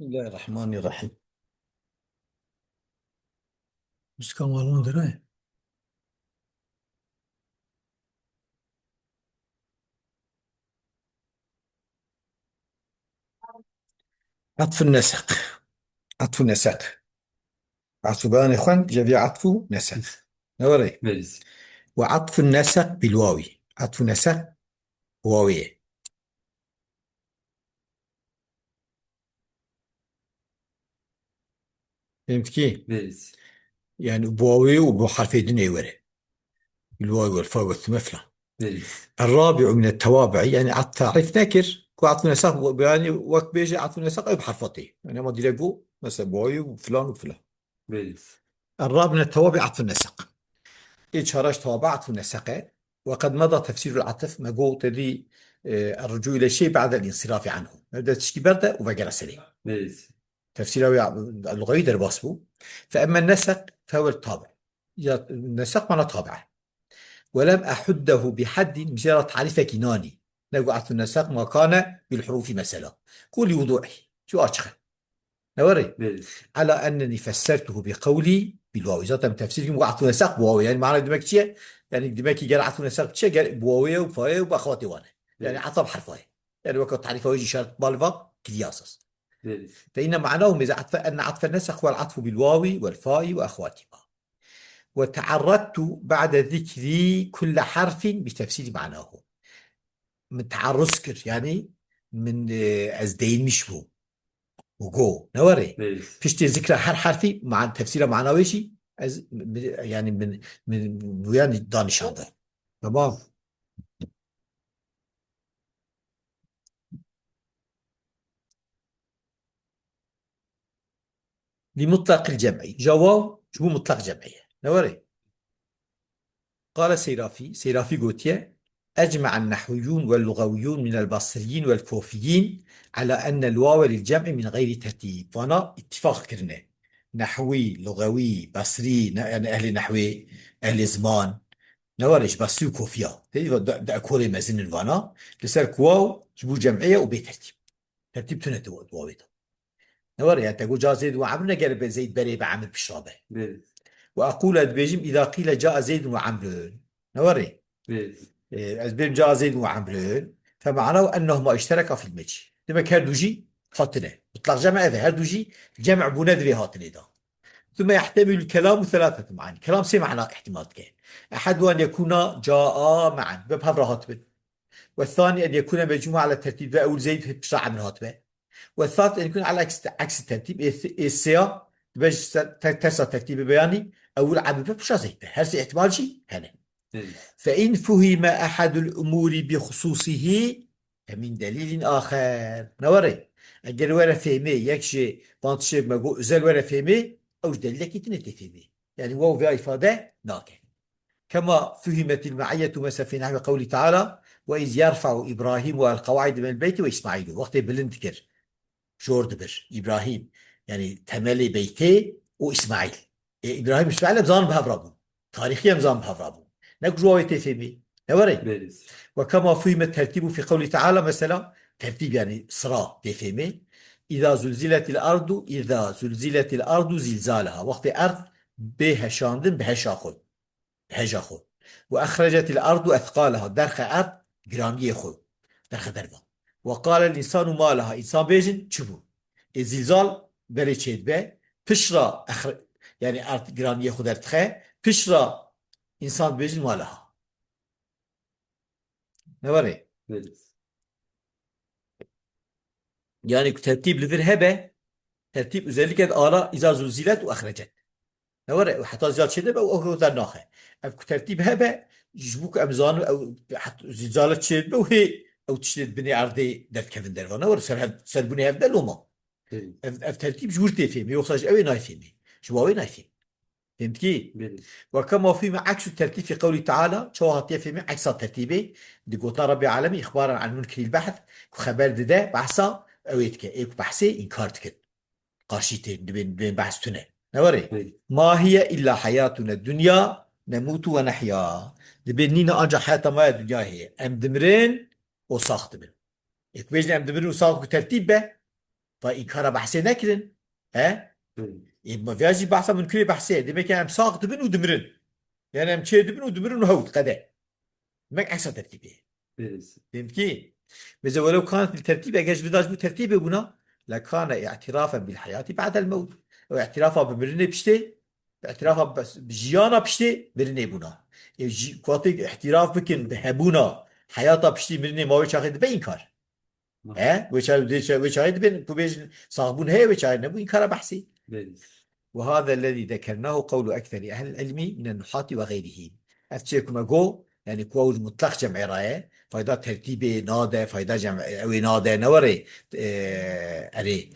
بسم الله الرحمن الرحيم. Jusqu'à Londres. عطف النسق. عطف النسق. عطف بان إخوان جابي عطف نسق. نوري. Beleza. وعطف النسق بالواوي. عطف نسق واوية. فهمت كي؟ Beleza. يعني بواوي وبحرفي دنيا وري. الواو والفاء والثمثلة. Beleza. الرابع من التوابع يعني عطف تعريف نكر. وعطف نسق يعني وقت بيجي عطف نسق أي بحرفتي يعني ما دي لقوا مثلا بواوي وفلان وفلان. Beleza. الرابع من التوابع عطف النسق. إيش توابعت النسق. وقد مضى تفسير العطف ما قو تدي الرجوع إلى الشيء بعد الانصراف عنه نبدأ تشكي بردة وبقرا سليم Beleza. تفسيره اللغوي در باسبو. فأما النسق فهو الطابع. النسق معنى طابع. ولم أحده بحد مجرد تعريف كناني. نقول عطف النسق ما كان بالحروف مثلا. قولي وضوحي شو أشخر نوري. Beleza. على أنني فسرته بقولي بالواو إذا تم تفسير وقعت نسق بواو يعني معنى دمك شيء يعني دمك قرعت نسق شيء قال بواوية وفاية وبأخواتي وانا يعني Beleza. عطب حرفاي يعني وقت تعريفه يجي شرط بالفا كدياسس. Beleza. فإن معناه إذا عطف أن عطف النسق هو العطف بالواو والفاء وأخواتهما. وتعرضت بعد ذكري كل حرف بتفسير معناه. من تعرسكر يعني من أزدين مشبو وجو نوري. Beleza. فيش ذكر هر حرفي مع تفسيره معنوي شيء يعني من يعني دانش هذا. تمام. لمطلق الجمعي جواب شو مطلق جمعية نوري. قال سيرافي قوتيه أجمع النحويون واللغويون من البصريين والكوفيين على أن الواو للجمع من غير ترتيب فأنا اتفاق كرنا. نحوي لغوي بصري يعني أهل نحوي أهل زمان نوارش بس كوفيا هي دا كوري مازن الفانا لسر كواو جبو جمعية وبيت ترتيب. ترتيب تنا دواويتا نواري يعني تقول جاء زيد وعمرو قال زيد بري بعمر بشرابه. Beleza. وأقول أدبيجم إذا قيل جاء زيد وعمرو نواري. Beleza. أدبيجم جاء زيد وعمرو فمعناه أنهما اشتركا في المجي لما كان دوجي هاتنا مطلق جمع هذا هردوجي جمع بندري هاتنا ده. ثم يحتمل الكلام ثلاثة معاني. كلام سي معنى احتمال كان. أحد أن يكون جاء معا ببهر هاتبن. والثاني أن يكون مجموعة على الترتيب أول زيد بسرعة من هاتبه. والثالث أن يكون على عكس الترتيب السيا باش ترسى ترتيب بياني أول عم بشا زيد هل احتمال شيء هنا. Beleza. فإن فهم أحد الأمور بخصوصه فمن دليل آخر نوري. أجل ورا فهمي يكشي بانتشي مجو زل ورا فهمي أو دليل كتنة فهمي يعني واو في إفادة ناكن. كما فهمت المعية مثلا في نحو قوله تعالى وإذ يرفع إبراهيم والقواعد من البيت وإسماعيل وقت بلندكر جوردبر إبراهيم يعني تملي بيتي وإسماعيل. إبراهيم إسماعيل بزان بهفرابو تاريخيا بزان بهفرابو نقول تفهمي نوري. Beleza. وكما فهم الترتيب في قوله تعالى مثلا ترتيب يعني صراع تفهمي. إذا زلزلت الأرض زلزالها وقت أرض بها شاندن بها شاخد هجا خود. وأخرجت الأرض أثقالها درخ أرض جرانجي خود درخ دربا. وقال الإنسان ما لها إنسان بيجن شبو الزلزال بري تشيد به فشرا يعني أرض جرانجي خود ارتخي فشرا إنسان بيجن ما لها نوري. Beleza. يعني ترتيب لذر هبه ترتيب özellikle ara إذا زلزلت وأخرجت نوري وحتى زياد شده بقى وأخرج در ناخه أف ترتيب هبه جبوك أمزان أو حتى زلزالة شده وهي أو تشتد بني عرضي در كفن در نور سر بني هبده لوما. Beleza. أف ترتيب جور تفهمي يوصل أوي نايفهمي شو نايفهم. فهمت كي؟ Beleza. وكما في عكس الترتيب في قوله تعالى شو هتفهمي عكس الترتيب دي قلت ربي عالمي إخبارا عن منكر البحث خبر ده بحثا أويتك إيك بحثي إنكارتك قاشيتين بين بحثتنا نوري. Beleza. ما هي إلا حياتنا الدنيا نموت ونحيا. دبنينا أنجا حياة ما الدنيا هي أم دمرين وساخت بن. يكبيجنا أم دمرين وساخت ترتيب به فإنكار بحثي نكرن ها بله ما فيهاش بحث من كل بحثي دي كان ساق دبن ودمرن يعني مشي دبن ودمرن وهود قدا ما أحسن ترتيبه بله فهمت كيف؟ بس ولو كانت بالترتيب أجاش بداش بالترتيب بنا لكان اعترافا بالحياة بعد الموت واعترافا بمرنة بشتي اعترافا بجيانا بشتي مرنة بنا كواتي اعتراف بكن بهبونا حياة بشتي مرنة ما ويشاهد بإنكار نعم ها ويشاهد بين كوبيج صاحبون هي ويشاهد نبو إنكار بحسي بله وهذا الذي ذكرناه قول أكثر أهل العلم من النحاة وغيرهم أفتشيكم أقول يعني قول مطلق جمع راية فإذا ترتيبي نادى فإذا جمع أو نادى نوري أري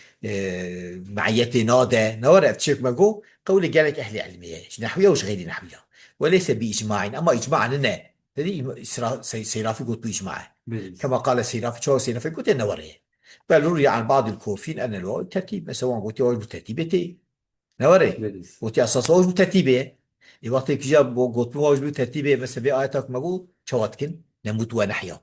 معيتي نادى نوري أفتشيكم أقول قول قالك أهل علمية نحوية وش غير نحوية وليس بإجماع أما إجماع لنا هذه سيرافي قلت بإجماع بله كما قال سيرافي شو سيرافي قلت نوري بل روي عن بعض الكوفيين أن الواو ترتيب سواء قلت واو ترتيبتي نوري بله وتي اساساش بترتيبه اي وقت كي جاب قلت واش بترتيبه مثلا بآياتك مقول شواتكن نموت ونحيا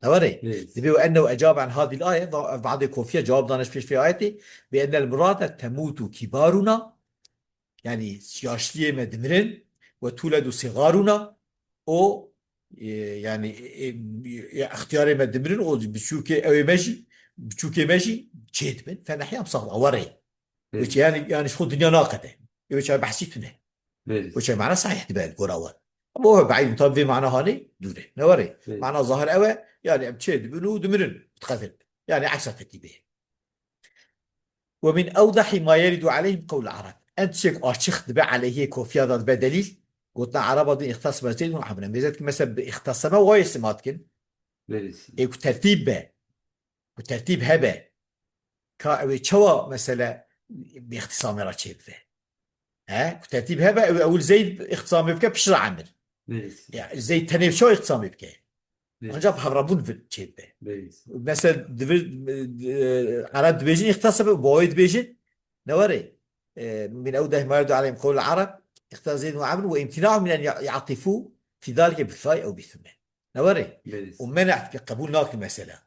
نوري بله نبي انه اجاب عن هذه الايه بعد كوفيه جواب دانش في ايتي بان المراد تموت كبارنا يعني yaşlıya مدمرن وتولد صغارنا او يعني اختيار مدمرن او بشوكي او ماشي بشوكي ماشي جيت من فنحيا مصغر وري وش بله يعني شو الدنيا ناقده وش بحسيتنا بله وش معناه صحيح تبقى القراوات أما هو بعيد مطابق معنى هاني دونه نوري بله معنى ظاهر قوي يعني بتشد بنو دمرن تقتل يعني عكس ترتيبه ومن أوضح ما يرد عليهم قول العرب أنت شيك أشخ دبع عليه كوفيا ضد بدليل قلنا عرب دي اختص بزيد وحبنا ميزات مثلا اختصما ويسماتكن بله إيه ترتيب به وترتيب هبه كا مثلا باختصام راتشيب به ها ترتيب هبه أول زيد اختصام بك بشرع عمل بله يعني زيد تنيب شو اختصام بك بله ancak havrabun şeyde. بله Mesela Arap dibêjin ihtasabı boğay dibêjin ne var من أوضح ما يرد عليهم قول العرب اختار زيد وعمرو وامتناعهم من أن يعطفوا في ذلك بالفاء أو بالثمة نوري بله ومنع قبول ناقل المسألة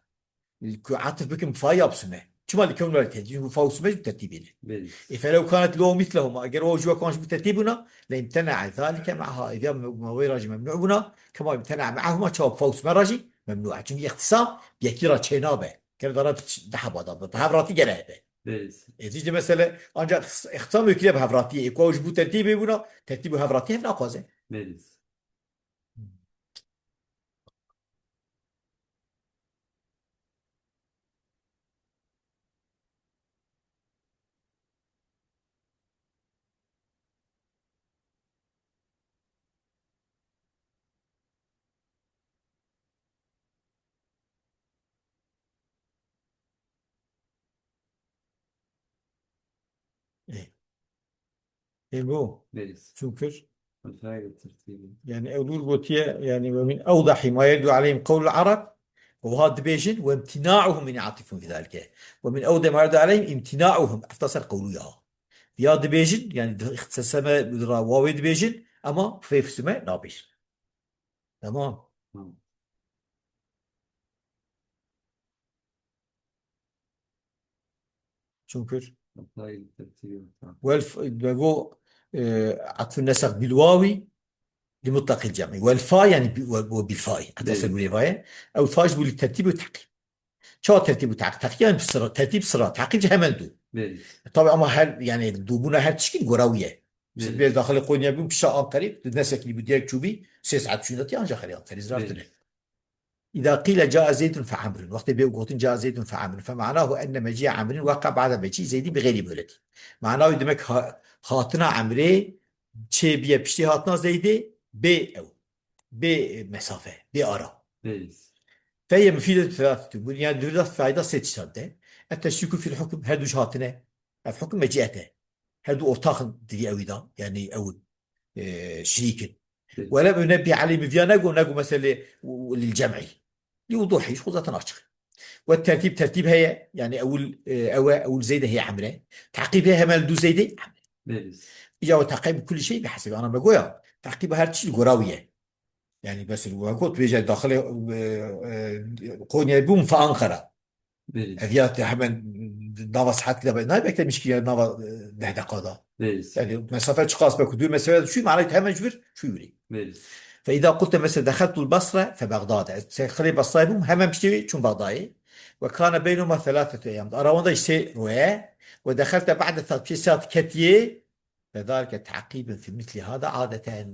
عطف بكم فاء أو بسمة شو ما اللي كون ولا تهجين فاء وسمة بترتيبين بله فلو كانت له مثلهما أجر وجوه كانش بترتيبنا لامتنع ذلك معها إذا ما ويراجي ممنوع بنا كما امتنع معهما شاب فوس مراجي ممنوع çünkü اختصام بيكيرا çenabe كان ضربت daha badam بهافراتي جنابه بله تيجي مثلا ancak اختصام يكيرا بهافراتي يكوج bu tertibi buna tertibi هافراتي هنا قازه بله إيه إيه bu بله çünkü والفاعل الترتيبي يعني أولول قوتية يعني ومن أوضح ما يدل عليهم قول العرب وهذا بيجن وامتناعهم من يعطفون في ذلك ومن أوضح ما يدل عليهم امتناعهم اختصر قولها يا دبيجن يعني اختصاصما واو دبيجن أما في سما نابش تمام نعم çünkü والفاعل الترتيبي والفاعل بقول عطف النسخ بالواوي لمطلق الجمع والفاء يعني وبالفاء اتصل بله بالفاء او الفاء يقول الترتيب والتعقيب شو الترتيب والتعقيب تحقيق يعني بسرعة ترتيب سرعة تعقيب همل دو بله طبعا ama her yani دوبونا her تشكيل قراوية مثل بله bir داخل قوية بيوم كشاء عن قريب الناس اللي بديك شوبي سيسعد شو ده تيان جاخري عن قريب زرارتنا بله إذا قيل جاء زيد فعمر وقت بيقول جاء زيد فعمر فمعناه أن مجيء عمر وقع بعد مجيء زيد بغير مهلة معناه demek هاتنا عمري شيء بيه بشتي هاتنا زيدي أو بمسافة بأرى بله فهي مفيدة ثلاثة أمور يعني ذو فائدة ست شرطة التشكيك في الحكم هادو شهاتنا الحكم مجيئته هادو أوتاق دي أويدا يعني أو شريك بله ولم ينبه عليه مفيا نقو مثلا للجمعي لوضوحه خذة ناشخ والترتيب ترتيب هي يعني أول زيدة هي عمرة تعقيبها همال دو زيدة عمرة بله إجا وتعقيب كل شيء بحسب أنا بقول تعقيبها هرتشي القراوية يعني بس الوقت بيجي داخل قونيا بوم في أنقرة بله أفيات هم نava saat ile ne beklemiş ki ya nava ne dakikada. Veririz. Yani mesafe çıkarsa belki diyor mesafe şu معناه hemen şu yürü. Veririz. فإذا قلت مثلا دخلت البصرة فبغداد خلي بصرة بوم همم بشتي شون بغدادي وكان بينهما 3 أيام أراوندا يشتي رواه ودخلت بعد 3 ساعات كتية فذلك تعقيب في مثل هذا عادة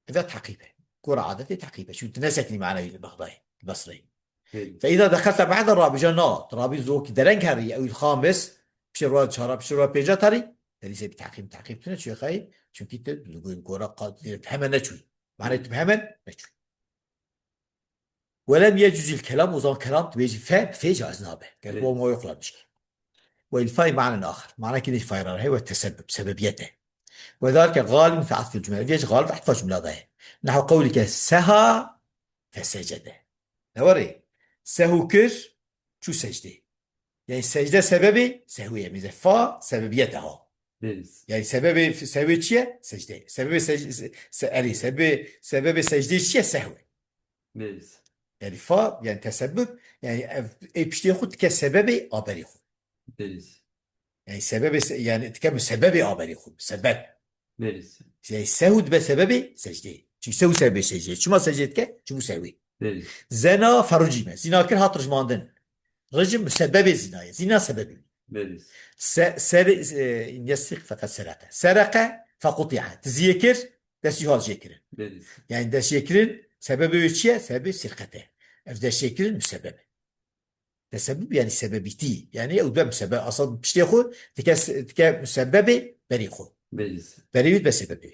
إذا تعقيبه كرة عادة تعقيبه شو تنسكني معنا البغدادي البصري Veririz. فإذا دخلت بعد الرابع جنات رابع زوك درنك هري أو الخامس بشروات شراب بشروات بيجات هري ليس بتعقيب تنشي خاي شو كنت تقول كرة قاد تفهم نشوي معناه تفهم نشوي ولم يجوز الكلام وظن كلام تبيجي في جائز نابه قال هو ما يقلب مشكلة والفاي معنى آخر معناه كده فايرر هي والتسبب سببيته وذلك غالب في عطف الجملة ليش غالب عطف الجملة ذا نحو قولك سهى فسجد نوري سهو كر شو سجده يعني السجدة سببي سهوية مثل فا سببيتها Veririz. يعني سبب شيء سجدة سبب سجدة شيء سهوة Veririz. يعني فا يعني تسبب يعني بشتي ياخد كسبب آبر ياخد Veririz. يعني يعني تكمل سبب آبر ياخد سبب Veririz. يعني سهود بسبب سجدة شو يسوي سبب سجدة شو ما سجدك شو مسوي Veririz. زنا فرجيمة زنا كل هات رجماندن رجم سبب زنا زنا سبب Veririz. يسرق فقد سرق فقطع تذكر دسيها ذكر Veririz. يعني دسيكرين سبب شيء سبب سرقته دسيكرين مسبب تسبب يعني سببيتي يعني او ده مسبب اصلا بشتيخو تكا مسبب بريخو Veririz. بريد بسببه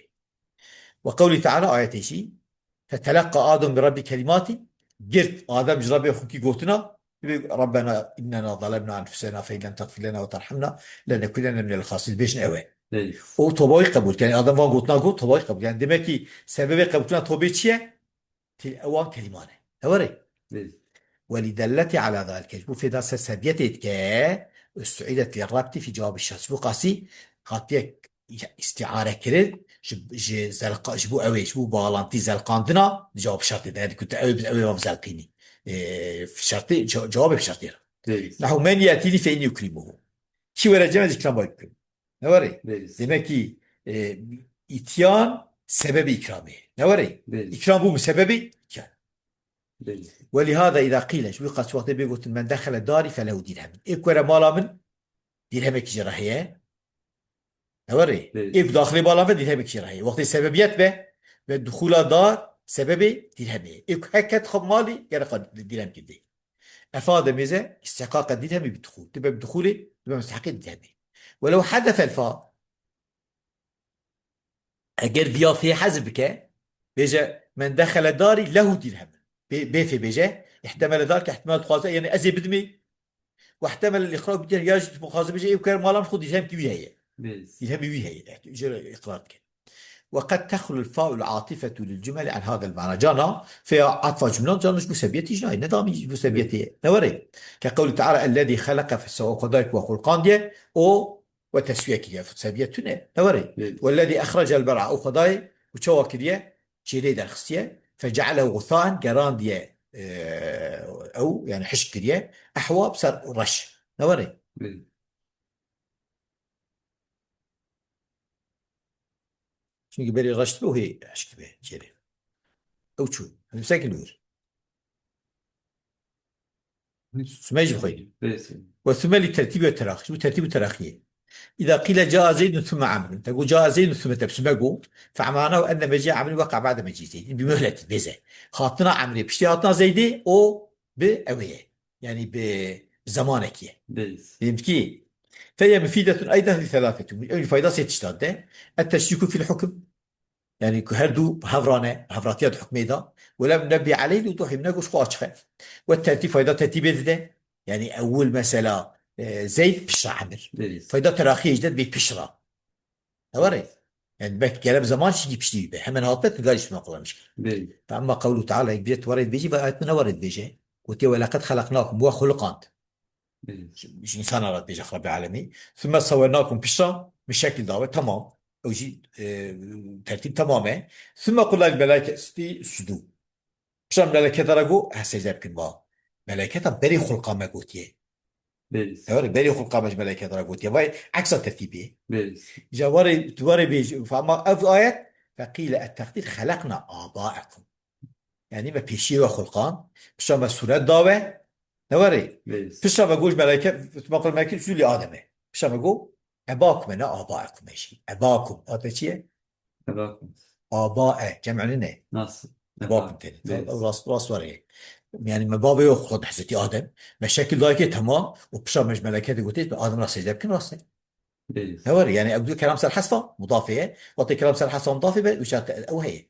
وقوله تعالى آية شيء فتلقى آدم برب كلمات قلت آدم جرب يخوكي قوتنا ربنا إننا ظلمنا أنفسنا فإن لم تغفر لنا وترحمنا لنكونن من الخاسرين بيش نأوي Veririz. o tobayı kabul yani adam van gotuna got tobayı kabul yani demek ki sebebi kabulüne tobe çiye evan kelimane هوري Veririz. ولدلت على ذلك bu fedası sebiyet ke استعيدت للربط في جواب الشخص bu qasi qatiye istiare kirir ji zelqa ji bu ewe ji bu bağlantı zelqandına cevap şartı yani kuntu ewe zelqini şartı cevap şartı Veririz. نحو من يأتيني فإني يكرمه ki vereceğimiz ikram var yüküm. Ne var ya? Veririz. Demek ki ityan sebebi ikrami. Ne var ya? Veririz. İkram bu mu sebebi? İtyan. Veririz. ولهذا إذا قيل شو قص وقت بيقول من دخل داري فله درهم. إيه كورا مالا من درهمك جراحية. ne var ya? Evet. İlk dahili bağlamda dirhem kirahi. Vakti sebebiyet ve dukhula dar sebebi dirhemi. İlk heket mali gerek dirhem gibi. أفاد استحقاق الدرهم بالدخول تبقى بدخوله تبقى مستحق الدرهم ولو حذف الفاء أجر بيا في حذفك بيجا من دخل داري له درهم بيفي بيجا احتمل ذلك احتمال خاصة يعني أزي بدمي واحتمل الإخراج بدرهم يجب مخاصة بيجا وكان مالام خد درهم كبير هي Veririz. درهم بيجا هي إجر إقرارك وقد تخلو الفاء العاطفة للجمل عن هذا المعنى جانا في عطف جملة جانا مش مسبيتي جاي نظامي مسبيتي نوري كقول تعالى الذي خلق فسوى قدرك وخلقان دي او وتسوية كده فسبيتنا نوري Evet. والذي أخرج البرع أو قضاي وشوى كده شيري درخصية فجعله غثاء قران دي أو يعني حش كده أحوى بصر رش نوري Veririz. çünkü beri رش به هي حش كده شيري أو شو مساكن نور سماج بخير Veririz. وثم للترتيب والتراخي شو ترتيب التراخي إذا قيل جاء زيد ثم عمرو تقول جاء زيد ثم تبسمقوا فمعناه أن مجيء عمرو وقع بعد مجيء زيد بمهلة بزة خاطنا عمرو باشتياطنا زيدي أو بأويه يعني بزمانك Veririz. يمكن فهي مفيدة أيضا لثلاثة من فائدة ستشتاد التشكيك في الحكم يعني هردو هفراتيات حكمي ده ولم نبي عليه لوضوح مناقش خاطشخه والترتيب فائدة ترتيب ده يعني أول مسألة زيد بشرى عمر Veririz. فائدة تراخي جدد بيت بشرى هوري يعني بك كلام زمان شيء بيشتي به هم هاتت قالش ما قلنا مشكلة Veririz. فأما قوله تعالى بيت ورد بيجي فآياتنا ورد بيجي قلت ولقد خلقناكم وخلقات Veririz. مش إنسان رد بيجي رب العالمين ثم صورناكم بشرى بالشكل ده تمام أو شيء ترتيب تماما ثم قلنا للملائكة اسجدوا بشرى الملائكة درجوا هسجد يمكن ما ملائكة بري خلقا ما قلتيه بيرس نوري بري خلقا مش ملائكة درا قوتيا باي عكس الترتيب بيرس جواري توري بيج فما أف آيات فقيل التقدير خلقنا آباءكم يعني ما بيشيروا خلقان بس ما سورة داوة نوري بيرس بس ما قولش ملائكة ما قول ملائكة شو اللي آدمه بس ما قول أباكم أنا آباءكم ماشي أباكم هذا شيء أباكم آباء جمع لنا نص أباكم أباكم تاني بيرس راس ورقة يعني ما بابا يخلق حسيتي آدم مشاكل ذاك تمام وبس مش ملائكة قلت آدم راسه جاب كن راسه بيرس نوري يعني أقول كلام سر حذفه مضافة وأعطي كلام سر حذفه مضافة وش أو هي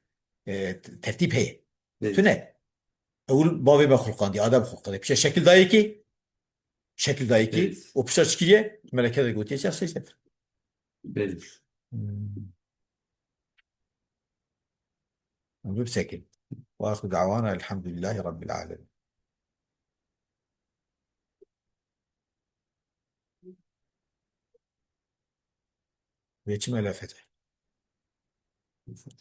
ترتيب هي بيرس تنين اقول بابي ما خلقان دي ادم خلقان بش شكل دايكي شكل دايكي بيرس وبش شكيه ملكه قلت يا شيء بيرس نقول ساكن واخر دعوانا الحمد لله رب العالمين بيتش ما لا فتح